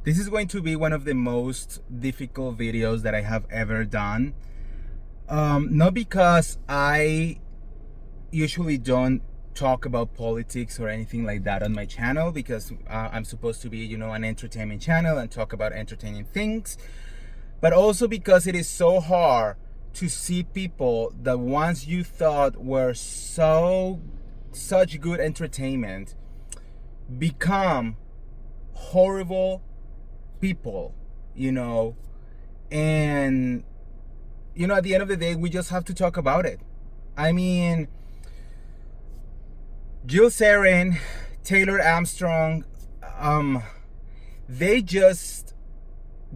This is going to be one of the most difficult videos that I have ever done. Not because I usually don't talk about politics or anything like that on my channel, because I'm supposed to be, an entertainment channel and talk about entertaining things, but also because it is so hard to see people that once you thought were such good entertainment become horrible people, and at the end of the day, we just have to talk about it. I mean, Zarin, Taylor Armstrong, they just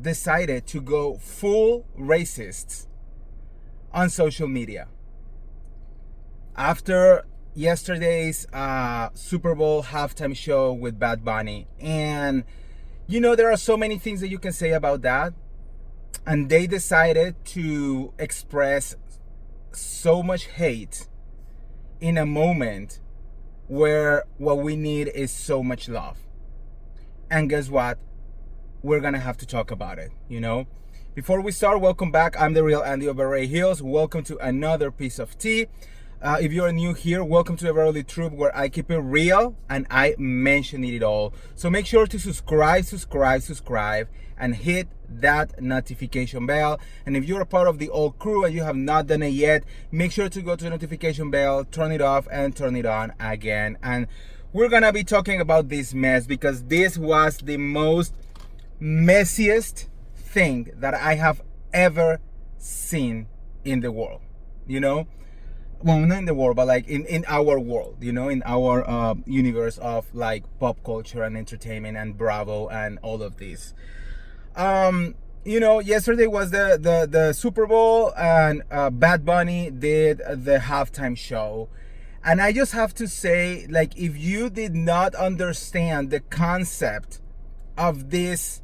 decided to go full racists on social media after yesterday's Super Bowl halftime show with Bad Bunny. And there are so many things that you can say about that, and they decided to express so much hate in a moment where what we need is so much love. And guess what? We're gonna have to talk about it. Before we start, welcome back. I'm the real Andy of Beverly Hills. Welcome to another piece of tea. If you're new here, welcome to the Beverly Troop, where I keep it real and I mention it all. So make sure to subscribe, and hit that notification bell. And if you're a part of the old crew and you have not done it yet, make sure to go to the notification bell, turn it off, and turn it on again. And we're gonna be talking about this mess, because this was the most messiest thing that I have ever seen in the world. Well, not in the world, but like in our world, in our universe of like pop culture and entertainment and Bravo and all of this. Yesterday was the Super Bowl, and Bad Bunny did the halftime show. And I just have to say, like, if you did not understand the concept of this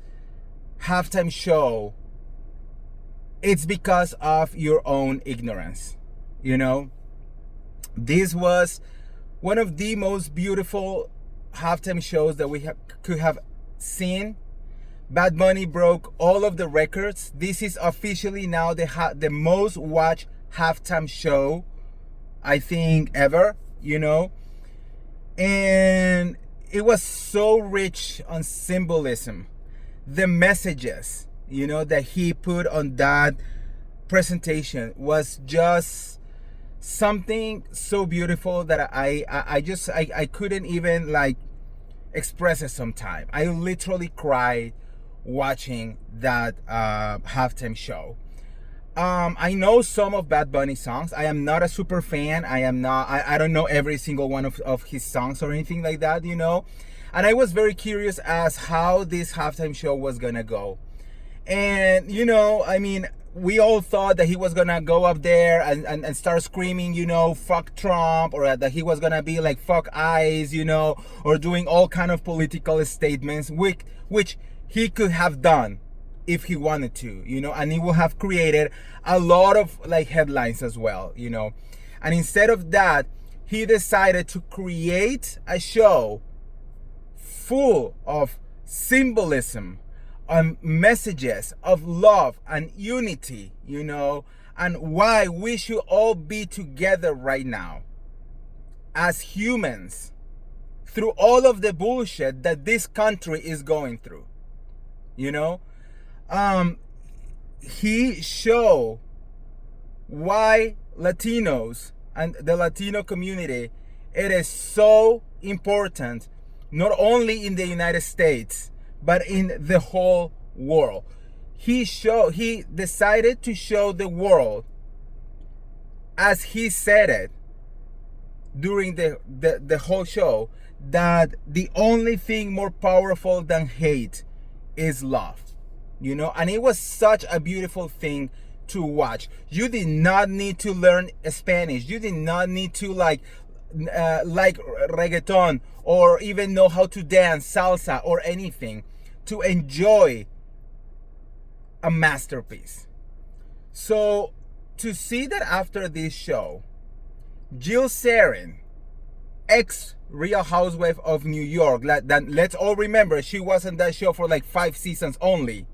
halftime show, it's because of your own ignorance. This was one of the most beautiful halftime shows that we could have seen. Bad Bunny broke all of the records. This is officially now the most watched halftime show, I think, ever, And it was so rich on symbolism. The messages, that he put on that presentation was just something so beautiful that I couldn't even like express it sometime. I literally cried watching that halftime show. I know some of Bad Bunny songs. I am not a super fan. I don't know every single one of his songs or anything like that, And I was very curious as how this halftime show was gonna go. And I mean, we all thought that he was gonna go up there and start screaming, fuck Trump, or that he was gonna be like fuck ICE, or doing all kind of political statements, which he could have done if he wanted to, and he would have created a lot of like headlines as well, And instead of that, he decided to create a show full of symbolism, messages of love and unity, and why we should all be together right now as humans through all of the bullshit that this country is going through. He showed why Latinos and the Latino community, it is so important, not only in the United States, but in the whole world. He decided to show the world, as he said it during the whole show, that the only thing more powerful than hate is love. And it was such a beautiful thing to watch. You did not need to learn Spanish. You did not need to like reggaeton, or even know how to dance salsa or anything to enjoy a masterpiece. So to see that after this show, Zarin, ex Real Housewife of New York. Let's all remember, she was on that show for like 5 seasons only,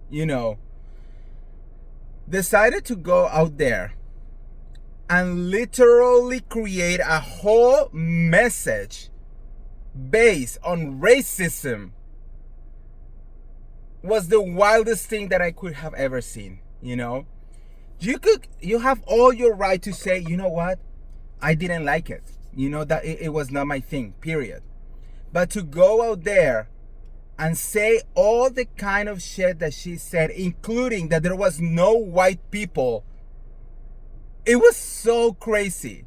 you know, decided to go out there and literally create a whole message based on racism was the wildest thing that I could have ever seen, you know. You have all your right to say, you know what, I didn't like it, you know, that it was not my thing, period. But to go out there and say all the kind of shit that she said, including that there was no white people, it was so crazy.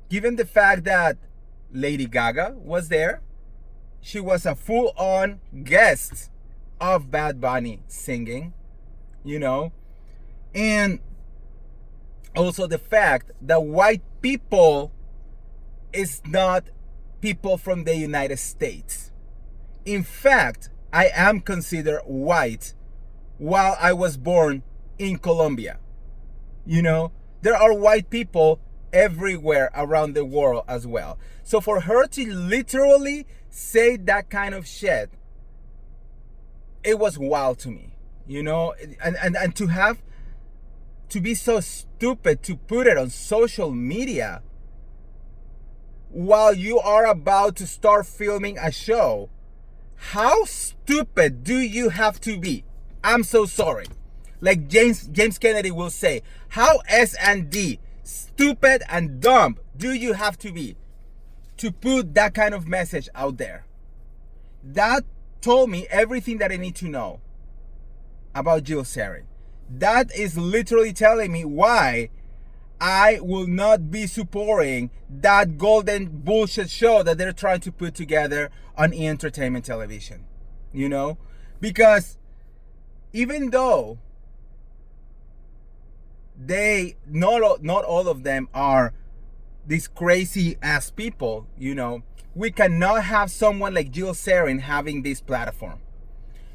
Given the fact that Lady Gaga was there, she was a full-on guest of Bad Bunny singing, you know, and also the fact that white people is not people from the United States. In fact, I am considered white while I was born in Colombia. You know, there are white people everywhere around the world as well. So for her to literally say that kind of shit, it was wild to me, you know, and to be so stupid to put it on social media while you are about to start filming a show. How stupid do you have to be? I'm so sorry. Like James Kennedy will say, how S&D, stupid and dumb do you have to be to put that kind of message out there? That told me everything that I need to know about Jill Zarin. That is literally telling me why I will not be supporting that golden bullshit show that they're trying to put together on entertainment television. You know? Because even though not all of them are these crazy ass people, you know, we cannot have someone like Jill Zarin having this platform.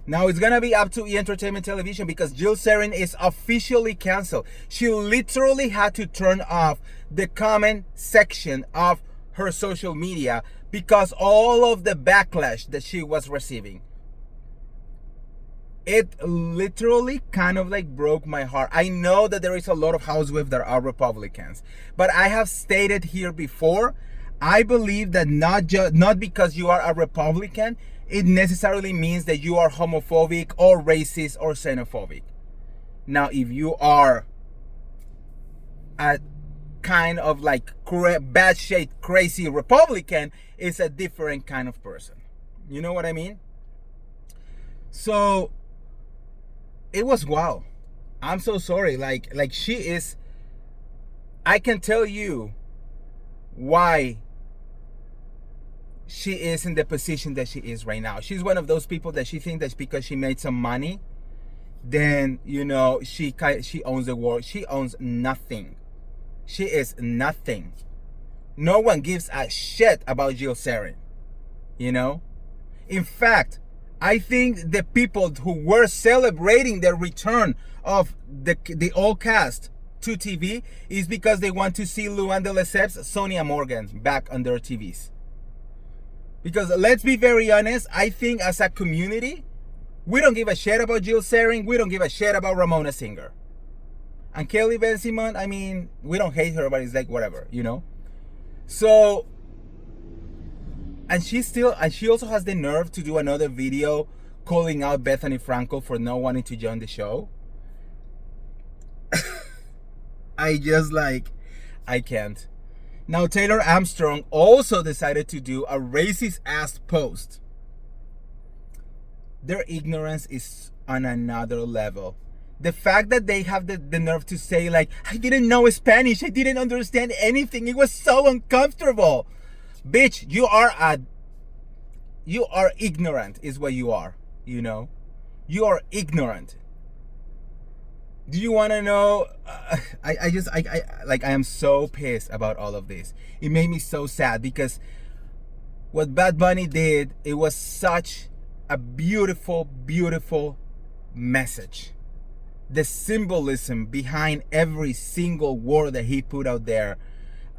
Now it's gonna be up to entertainment television because Jill Zarin is officially canceled. She literally had to turn off the comment section of her social media because all of the backlash that she was receiving. It literally kind of like broke my heart. I know that there is a lot of housewives that are Republicans, but I have stated here before, I believe that not because you are a Republican, it necessarily means that you are homophobic or racist or xenophobic. Now, if you are a kind of like bad shade crazy Republican, it's a different kind of person. You know what I mean? So it was wow. I'm so sorry. Like she is, I can tell you why she is in the position that she is right now. She's one of those people that she thinks that because she made some money, then, you know, she owns the world. She owns nothing. She is nothing. No one gives a shit about Jill Zarin, you know? In fact, I think the people who were celebrating the return of the old cast to TV is because they want to see Luanda Lesseps, Sonia Morgan back on their TVs. Because let's be very honest, I think as a community, we don't give a shit about Jill Zarin. We don't give a shit about Ramona Singer. And Kelly Van Simon, I mean, we don't hate her, but it's like whatever, you know? So, and she also has the nerve to do another video calling out Bethany Frankel for not wanting to join the show. I can't. Now, Taylor Armstrong also decided to do a racist ass post. Their ignorance is on another level. The fact that they have the nerve to say, like, I didn't know Spanish, I didn't understand anything, it was so uncomfortable. Bitch, you are ignorant is what you are, you know? You are ignorant. Do you want to know? I am so pissed about all of this. It made me so sad because what Bad Bunny did, it was such a beautiful, beautiful message. The symbolism behind every single word that he put out there,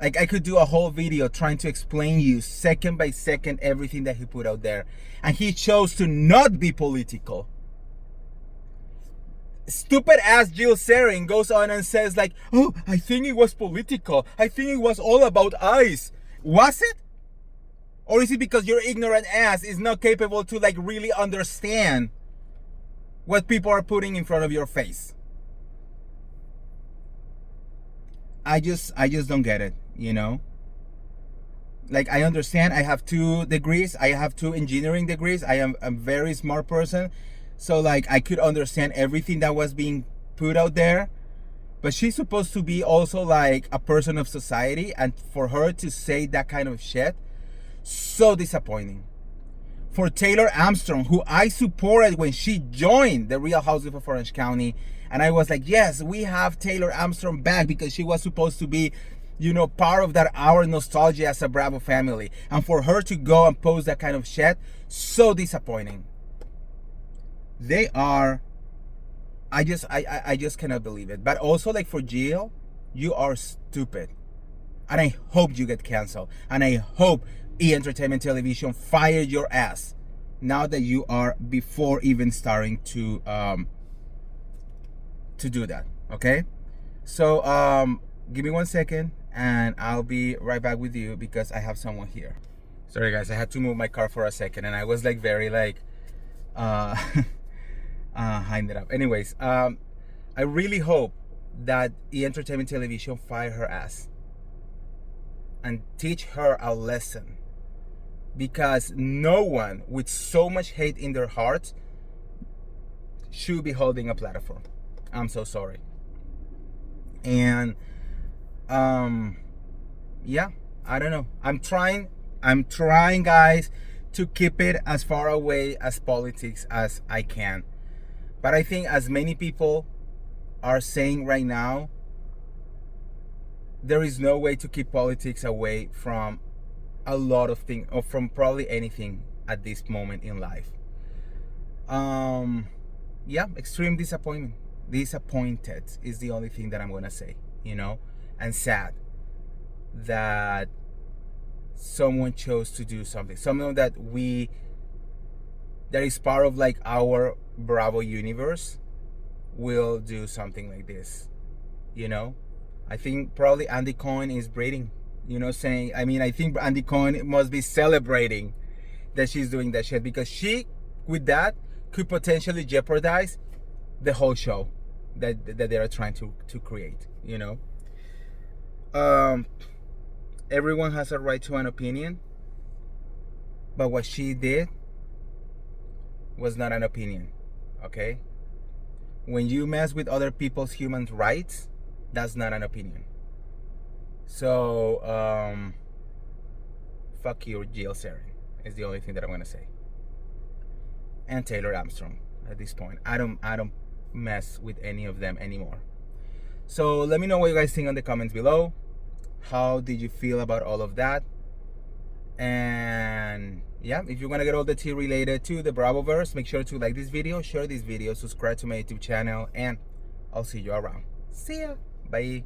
Like, I could do a whole video trying to explain you second by second everything that he put out there. And he chose to not be political. Stupid ass Jill Zarin goes on and says like, oh, I think it was political. I think it was all about ICE. Was it? Or is it because your ignorant ass is not capable to like really understand what people are putting in front of your face? I just don't get it, you know? Like, I understand I have 2 degrees. I have 2 engineering degrees. I am a very smart person. So like, I could understand everything that was being put out there. But she's supposed to be also like a person of society. And for her to say that kind of shit, so disappointing. For Taylor Armstrong, who I supported when she joined the Real Housewives of Orange County. And I was like, yes, we have Taylor Armstrong back because she was supposed to be, you know, part of that our nostalgia as a Bravo family. And for her to go and post that kind of shit, so disappointing. They are, I just cannot believe it. But also, like, for Jill, you are stupid. And I hope you get canceled. And I hope E! Entertainment Television fired your ass now that you are before even starting to do that. Okay? So give me 1 second and I'll be right back with you because I have someone here. Sorry guys, I had to move my car for a second and I was like very like hiding it up. Anyways, I really hope that E! Entertainment Television fire her ass and teach her a lesson, because no one with so much hate in their heart should be holding a platform. I'm so sorry. And yeah, I don't know. I'm trying guys to keep it as far away as politics as I can. But I think as many people are saying right now, there is no way to keep politics away from a lot of things, or from probably anything at this moment in life. Yeah, extreme disappointment. Disappointed is the only thing that I'm gonna say, you know, and sad that someone chose to do something, someone that is part of like our Bravo universe will do something like this, you know. I think probably Andy Cohen is breeding, you know, saying, I mean, I think Andy Cohen must be celebrating that she's doing that shit, because she, with that, could potentially jeopardize the whole show that they are trying to create, you know. Everyone has a right to an opinion, but what she did was not an opinion, okay? When you mess with other people's human rights, that's not an opinion. So, fuck you, Jill Zarin, is the only thing that I'm gonna say. And Taylor Armstrong at this point. I don't mess with any of them anymore. So let me know what you guys think on the comments below. How did you feel about all of that? And yeah, if you want to get all the tea related to the Bravoverse, make sure to like this video, share this video, subscribe to my YouTube channel, and I'll see you around. See ya. Bye.